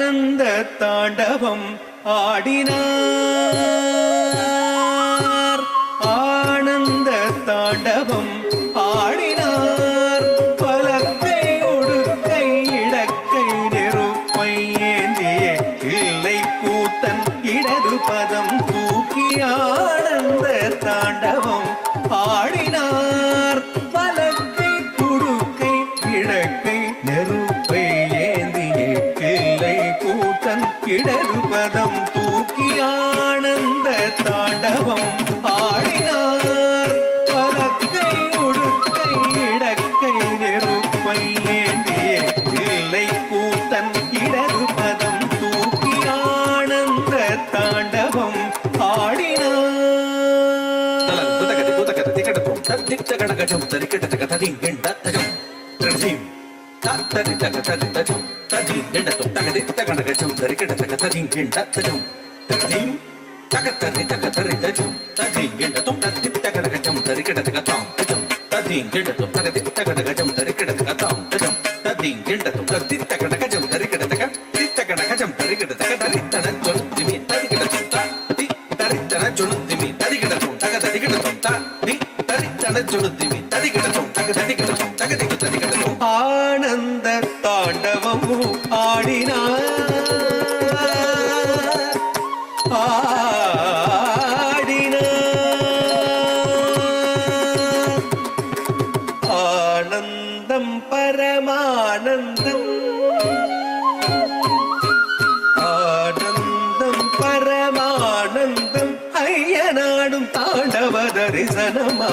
ஆனந்த தாண்டவம் ஆடினார். ஆனந்த தாண்டவம் ஆடினார். பலக்கை உடுக்கை இடக்கை நெருப்பை ஏந்திய இல்லை கூத்தன் இடது பதம் தூக்கி ஆனந்த தாண்டவம் ஆடினார். பலக்கை குடுக்கை இடக்கை நெருப்பை ஏந்திய இல்லை கூத்தன் இடது பதம் தூக்கி ஆனந்த தாண்டவம் ஆடினார். பலக்கை உடுக்கை இடக்கை நெருப்பை ஏந்திய இல்லை கூத்தன் இடது பதம் தூக்கி ஆனந்த தாண்டவம் ஆடினார். ஆனந்த தாண்டவமும் ஆடினார். ஆனந்தம் பரமானந்தம் ஆனந்தம் பரமானந்தம் ஐயனாடும் தாண்டவ தரிசனமானந்தம்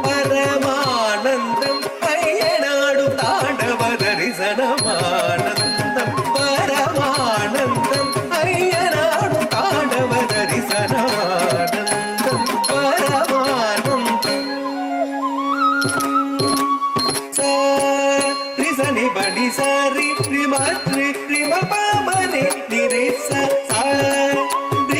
பரமானந்தம் ஐயனாடும் தாண்டவ தரிசனமானந்தம் பரமானந்தம் ஐயனாடும் தாண்டவ தரிசனமானந்தம் பரமானந்தம். சரி படி சரி ரிமத்ரி ரிம பாமரி நிரேச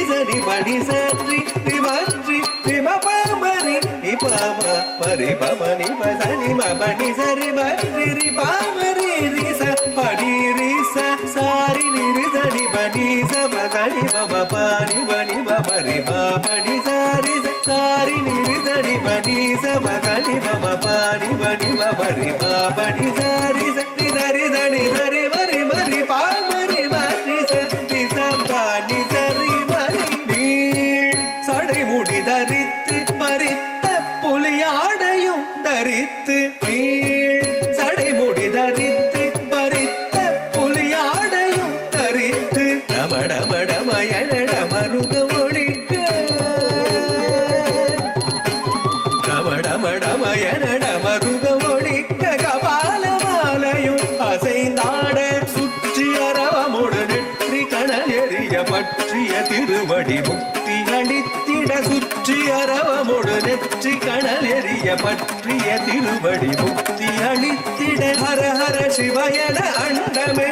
சரி படி சரி ரிமத்ரி ரிம பாமரி நிபாம பரி பமனி பசனி மபடி சரி பரி ரி பாமரி ரிச படி ரிச சாரி நிரிசடி படி ச பசனி மம பாரி பனி மபரி படி சாரி சாரி நிரிசடி படி ச பசனி மம பாரி பனி மபரி படி சாரி சரி சரி சரி சரி மரி மரி பாமரி மரி சரி சம்பானி சரி மரி நீள் சடை முடி தரித்து பறித்த புலியாடையும் தரித்து நீள் சடை முடி தரித்து பறித்த புலியாடையும் தரித்து டமடமடமயனட மருக ஒழிக்க டமடமடமயனட மருக ஒழிக்க கபால மாலையும் அசைந்தாட சுற்றி அரவமுடு நெற்றி கணல் எறிய பற்றிய திருவடி முக்தி அளித்திட சுற்றி அரவமுடு நெற்றி கணல் எறிய பற்றிய திருவடி முக்தி அளித்திட ஹர ஹர சிவயன அண்டமே